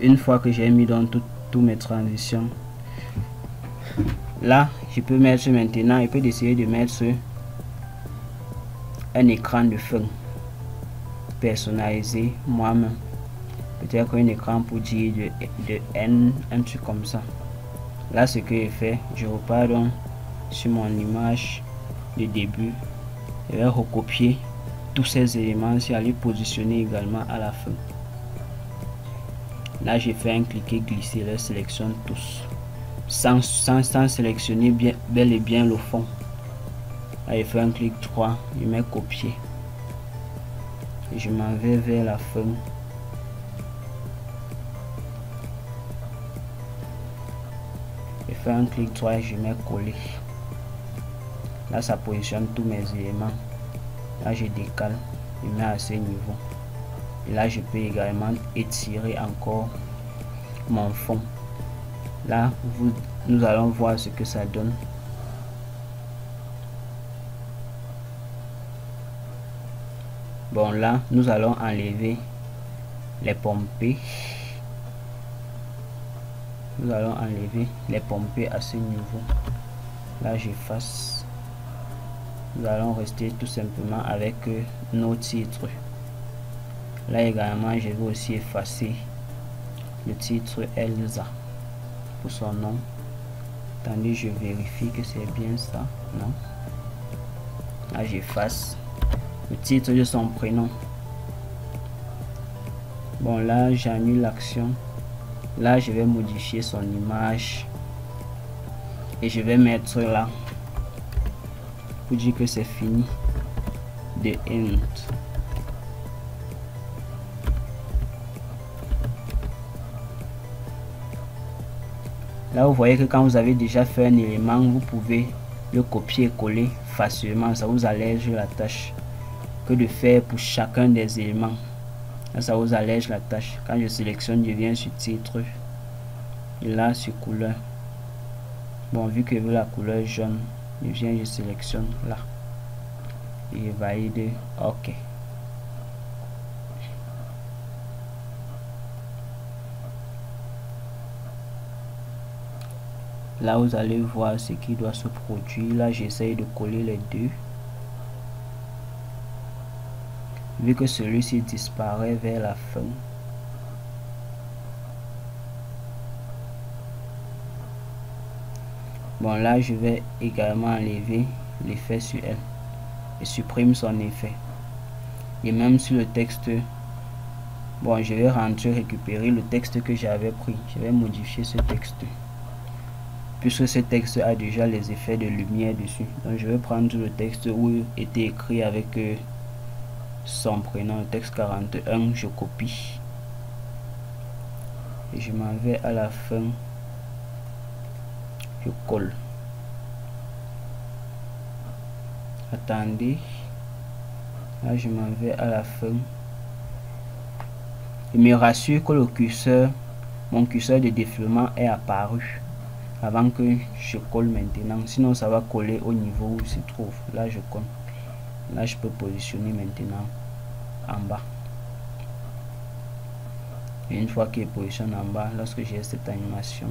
une fois que j'ai mis dans toutes mes transitions, là je peux mettre maintenant, je peux décider de mettre un écran de fin personnalisé moi-même, peut-être un écran pour dire de N, un truc comme ça. Là ce que j'ai fait, je repars donc sur mon image de début, je vais recopier tous ces éléments et aller positionner également à la fin. Là j'ai fait un cliquer glisser, je sélectionne tous sans sélectionner bel et bien le fond. Là j'ai fait un clic droit, je mets copier et je m'en vais vers la fin. Je fais un clic droit et je mets coller. Là ça positionne tous mes éléments. Là je décale, je mets à ce niveau. Et là je peux également étirer encore mon fond. Là nous allons voir ce que ça donne. Bon, là nous allons enlever les pompées. Nous allons enlever les pompées à ce niveau. Là j'efface. Nous allons rester tout simplement avec nos titres. Là également je vais aussi effacer le titre Elsa pour son nom. Attendez, je vérifie que c'est bien ça. Non. Là j'efface le titre de son prénom. Bon, là j'annule l'action. Là je vais modifier son image et je vais mettre là pour dire que c'est fini de end. Là vous voyez que quand vous avez déjà fait un élément, vous pouvez le copier et coller facilement. Ça vous allège la tâche que de faire pour chacun des éléments. Là ça vous allège la tâche. Quand je sélectionne, je viens sur titre et là sur couleur. Bon, vu que je veux la couleur jaune, je viens, je sélectionne là et je valide. OK. Là vous allez voir ce qui doit se produire. Là j'essaye de coller les deux. Vu que celui-ci disparaît vers la fin, bon, là je vais également enlever l'effet sur elle et supprime son effet. Et même sur le texte, bon, je vais rentrer récupérer le texte que j'avais pris. Je vais modifier ce texte puisque ce texte a déjà les effets de lumière dessus. Donc je vais prendre le texte où était écrit avec son prénom, le texte 41, je copie et je m'en vais à la fin, je colle. Attendez, là je m'en vais à la fin. Je me rassure que le curseur, mon curseur de défilement est apparu avant que je colle maintenant, sinon ça va coller au niveau où il se trouve. Là je colle. Là je peux positionner maintenant en bas. Et une fois qu'il positionne en bas, lorsque j'ai cette animation,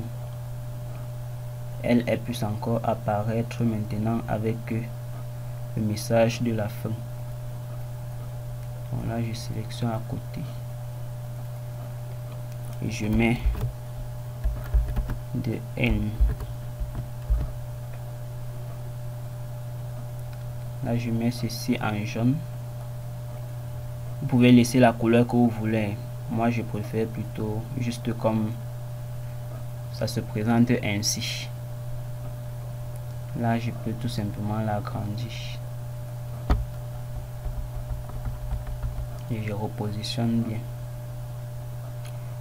elle puisse encore apparaître maintenant avec le message de la fin. Bon, là je sélectionne à côté et je mets de N. Là je mets ceci en jaune. Vous pouvez laisser la couleur que vous voulez. Moi je préfère plutôt juste comme ça se présente ainsi. Là je peux tout simplement l'agrandir et je repositionne bien.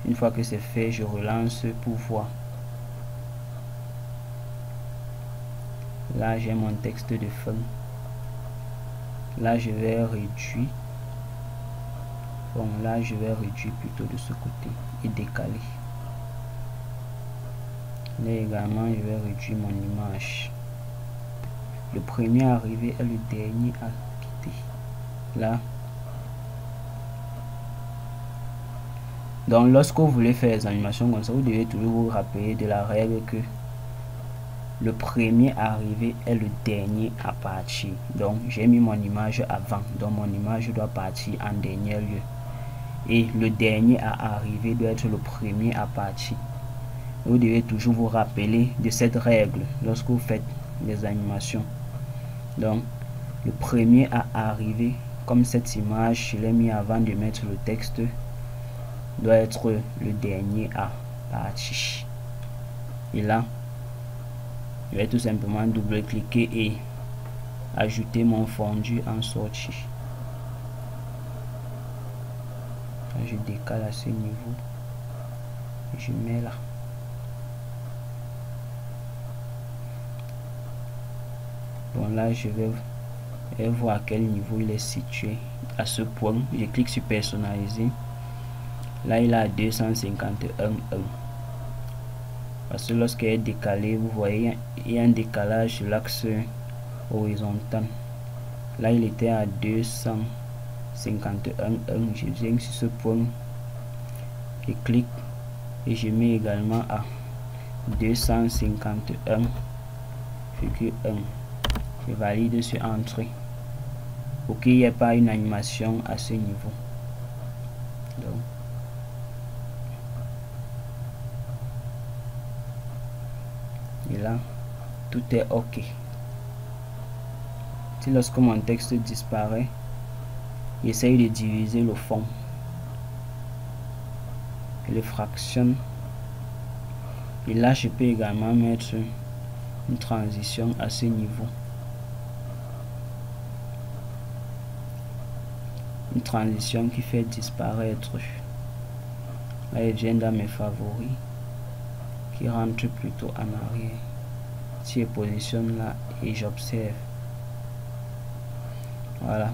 Une fois que c'est fait, je relance pour voir. Là j'ai mon texte de fin. Là je vais réduire. Bon, là je vais réduire plutôt de ce côté et décaler. Là également je vais réduire mon image. Le premier arrivé est le dernier à quitter. Là Donc lorsque vous voulez faire les animations comme ça, vous devez toujours vous rappeler de la règle que le premier arrivé est le dernier à partir. Donc j'ai mis mon image avant, donc mon image doit partir en dernier lieu. Et le dernier à arriver doit être le premier à partir. Vous devez toujours vous rappeler de cette règle lorsque vous faites les animations. Donc le premier à arriver, comme cette image, je l'ai mis avant de mettre le texte, doit être le dernier à partir. Et là, je vais tout simplement double-cliquer et ajouter mon fondu en sortie. Là, je décale à ce niveau. Je mets là. Bon, là, je vais voir à quel niveau il est situé. À ce point, je clique sur personnaliser. Là, il est à 251.1. Parce que lorsqu'il est décalé, vous voyez, il y a un décalage sur l'axe horizontal. Là, il était à 251.1. Je viens sur ce point, je clique et je mets également à 251.1. Je valide sur entrée pour qu'il n'y ait pas une animation à ce niveau. Donc, et là, tout est OK. Si lorsque mon texte disparaît, j'essaye de diviser le fond. Je le fractionne. Et là, je peux également mettre une transition à ce niveau. Une transition qui fait disparaître. Là, je viens dans mes favoris, qui rentre plutôt en arrière. Si je positionne là et j'observe, voilà,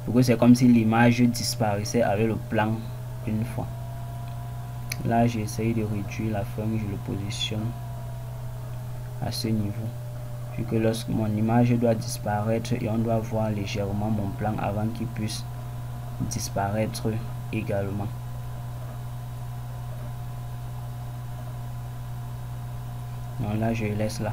pour que c'est comme si l'image disparaissait avec le plan une fois. Là, j'essaye de réduire la forme, je le positionne à ce niveau, vu que lorsque mon image doit disparaître et on doit voir légèrement mon plan avant qu'il puisse disparaître également. Donc là, je laisse là.